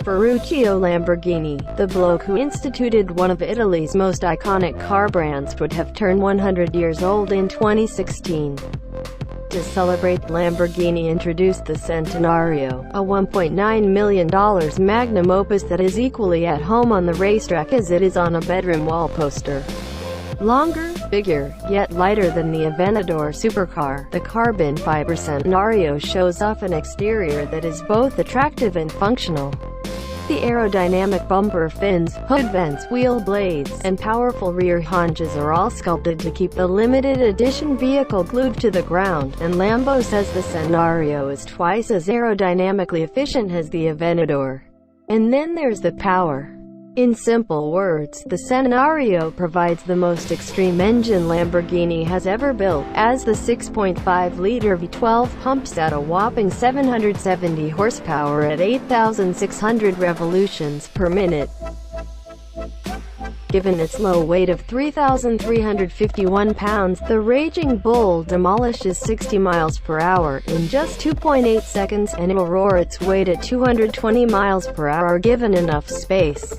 Ferruccio Lamborghini, the bloke who instituted one of Italy's most iconic car brands, would have turned 100 years old in 2016. To celebrate, Lamborghini introduced the Centenario, a $1.9 million magnum opus that is equally at home on the racetrack as it is on a bedroom wall poster. Longer, bigger, yet lighter than the Aventador supercar, the carbon fiber Centenario shows off an exterior that is both attractive and functional. The aerodynamic bumper fins, hood vents, wheel blades, and powerful rear hinges are all sculpted to keep the limited edition vehicle glued to the ground, and Lambo says the Centenario is twice as aerodynamically efficient as the Aventador. And then there's the power. In simple words, the Centenario provides the most extreme engine Lamborghini has ever built, as the 6.5-liter V12 pumps out a whopping 770 horsepower at 8,600 revolutions per minute. Given its low weight of 3,351 pounds, the Raging Bull demolishes 60 miles per hour in just 2.8 seconds, and it'll roar its weight at 220 miles per hour given enough space.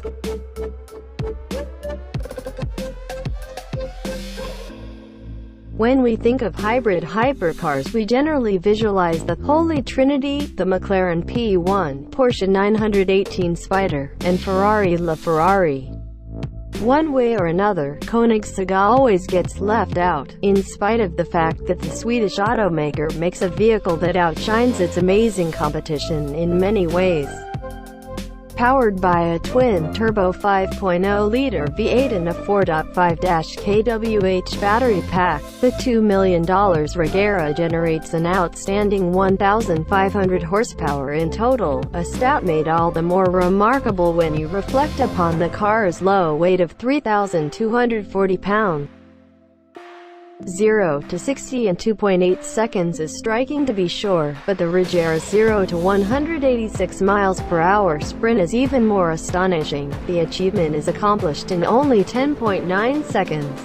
When we think of hybrid hypercars, we generally visualize the Holy Trinity, the McLaren P1, Porsche 918 Spider, and Ferrari LaFerrari. One way or another, Koenigsegg always gets left out, in spite of the fact that the Swedish automaker makes a vehicle that outshines its amazing competition in many ways. Powered by a twin-turbo 5.0-liter V8 and a 4.5-kWh battery pack, the $2 million Regera generates an outstanding 1,500 horsepower in total, a stat made all the more remarkable when you reflect upon the car's low weight of 3,240 pounds. 0 to 60 in 2.8 seconds is striking to be sure, but the Regera's 0 to 186 miles per hour sprint is even more astonishing. The achievement is accomplished in only 10.9 seconds.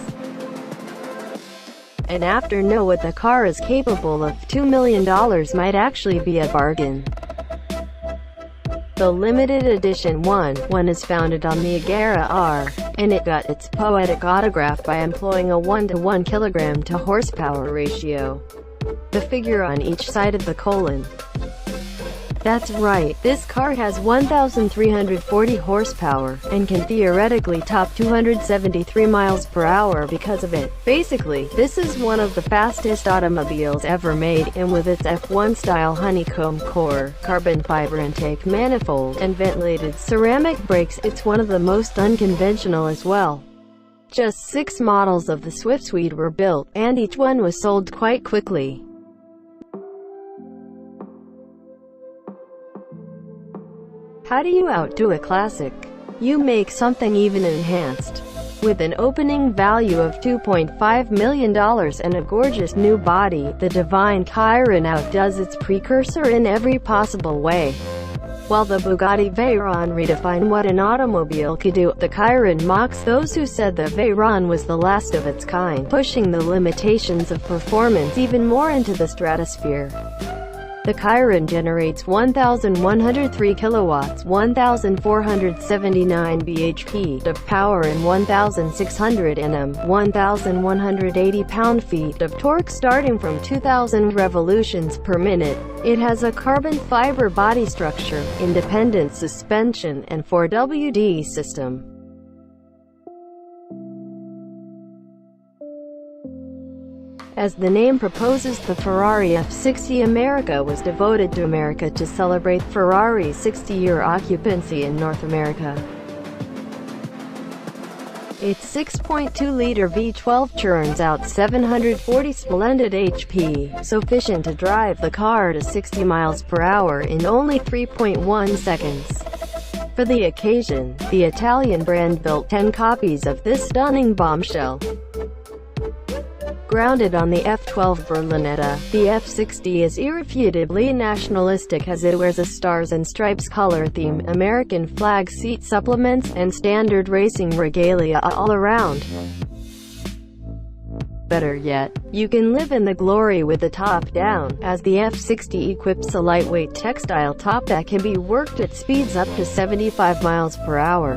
And after know what the car is capable of, $2 million might actually be a bargain. The limited edition 1/1 is founded on the Agera R, and it got its poetic autograph by employing a 1:1 kilogram to horsepower ratio. The figure on each side of the colon. That's right, this car has 1,340 horsepower, and can theoretically top 273 miles per hour because of it. Basically, this is one of the fastest automobiles ever made, and with its F1-style honeycomb core, carbon fiber intake manifold, and ventilated ceramic brakes, it's one of the most unconventional as well. Just 6 models of the Swift Suite were built, and each one was sold quite quickly. How do you outdo a classic? You make something even enhanced. With an opening value of $2.5 million and a gorgeous new body, the Divine Chiron outdoes its precursor in every possible way. While the Bugatti Veyron redefined what an automobile could do, the Chiron mocks those who said the Veyron was the last of its kind, pushing the limitations of performance even more into the stratosphere. The Chiron generates 1,103 kilowatts, 1,479 bhp of power and 1,600 Nm, 1,180 pound-feet of torque starting from 2,000 revolutions per minute. It has a carbon fiber body structure, independent suspension, and 4WD system. As the name proposes, the Ferrari F60 America was devoted to America to celebrate Ferrari's 60-year occupancy in North America. Its 6.2-liter V12 churns out 740 splendid HP, sufficient to drive the car to 60 miles per hour in only 3.1 seconds. For the occasion, the Italian brand built 10 copies of this stunning bombshell. Grounded on the F12 Berlinetta, the F60 is irrefutably nationalistic as it wears a Stars and Stripes color theme, American flag seat supplements, and standard racing regalia all around. Better yet, you can live in the glory with the top down, as the F60 equips a lightweight textile top that can be worked at speeds up to 75 miles per hour.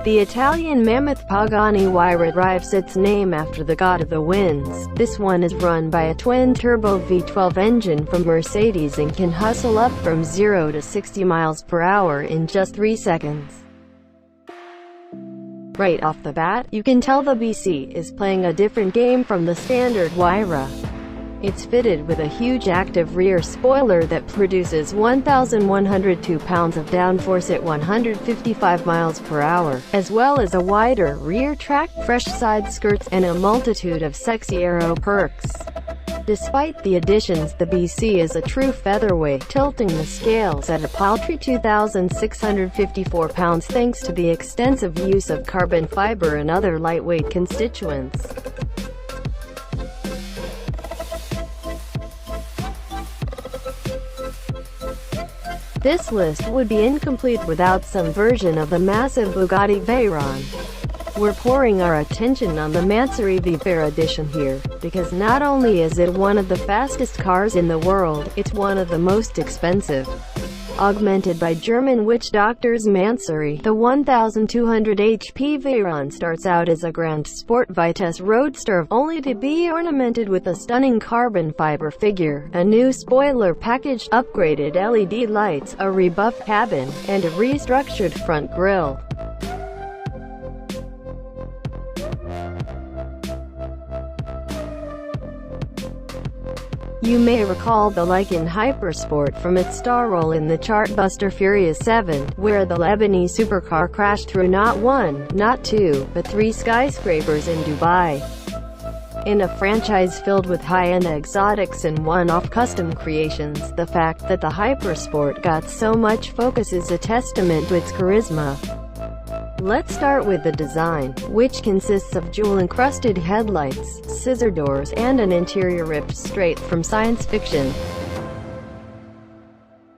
The Italian mammoth Pagani Huayra derives its name after the god of the winds. This one is run by a twin-turbo V12 engine from Mercedes and can hustle up from 0 to 60 miles per hour in just 3 seconds. Right off the bat, you can tell the BC is playing a different game from the standard Huayra. It's fitted with a huge active rear spoiler that produces 1,102 pounds of downforce at 155 miles per hour, as well as a wider rear track, fresh side skirts, and a multitude of sexy aero perks. Despite the additions, the BC is a true featherweight, tilting the scales at a paltry 2,654 pounds thanks to the extensive use of carbon fiber and other lightweight constituents. This list would be incomplete without some version of the massive Bugatti Veyron. We're pouring our attention on the Mansory Veyron edition here, because not only is it one of the fastest cars in the world, it's one of the most expensive. Augmented by German witch doctors Mansory, the 1,200 HP Veyron starts out as a Grand Sport Vitesse Roadster, only to be ornamented with a stunning carbon fiber figure, a new spoiler package, upgraded LED lights, a rebuffed cabin, and a restructured front grille. You may recall the Lykan Hypersport from its star role in the chartbuster Furious 7, where the Lebanese supercar crashed through not one, not two, but 3 skyscrapers in Dubai. In a franchise filled with high-end exotics and one-off custom creations, the fact that the Hypersport got so much focus is a testament to its charisma. Let's start with the design, which consists of jewel-encrusted headlights, scissor doors, and an interior ripped straight from science fiction.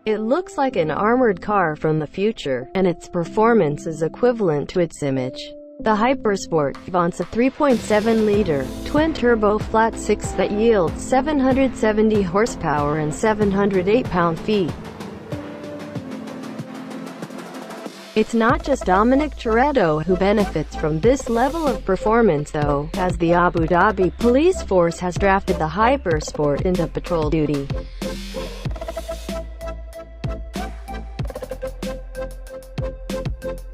It looks like an armored car from the future, and its performance is equivalent to its image. The Hypersport vaunts a 3.7-liter, twin-turbo flat-six that yields 770 horsepower and 708 pound-feet. It's not just Dominic Toretto who benefits from this level of performance though, as the Abu Dhabi police force has drafted the Hypersport into patrol duty.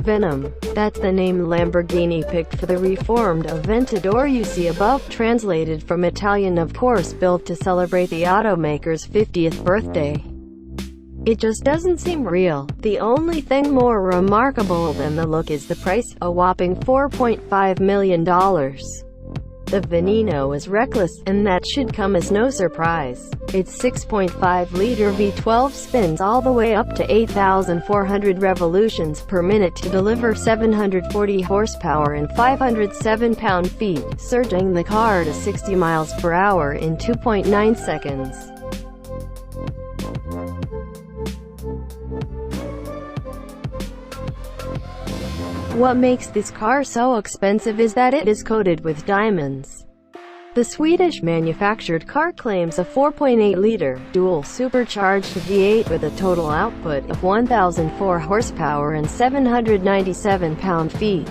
Venom. That's the name Lamborghini picked for the reformed Aventador you see above, translated from Italian of course, built to celebrate the automaker's 50th birthday. It just doesn't seem real. The only thing more remarkable than the look is the price, a whopping $4.5 million. The Veneno is reckless, and that should come as no surprise. Its 6.5-liter V12 spins all the way up to 8,400 revolutions per minute to deliver 740 horsepower and 507 pound-feet, surging the car to 60 miles per hour in 2.9 seconds. What makes this car so expensive is that it is coated with diamonds. The Swedish manufactured car claims a 4.8-liter, dual-supercharged V8 with a total output of 1,004 horsepower and 797 pound-feet.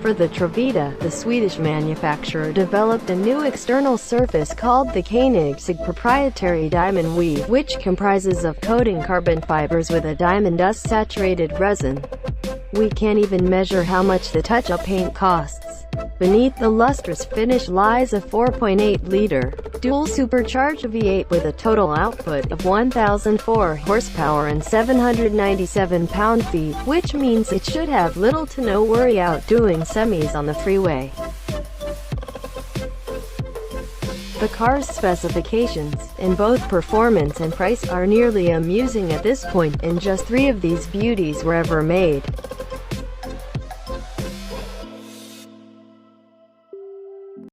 For the Trevita, the Swedish manufacturer developed a new external surface called the Koenigsegg proprietary diamond weave, which comprises of coating carbon fibers with a diamond dust-saturated resin. We can't even measure how much the touch-up paint costs. Beneath the lustrous finish lies a 4.8-liter, dual-supercharged V8 with a total output of 1,004 horsepower and 797 pound-feet, which means it should have little to no worry out doing semis on the freeway. The car's specifications, in both performance and price, are nearly amusing at this point, and just 3 of these beauties were ever made.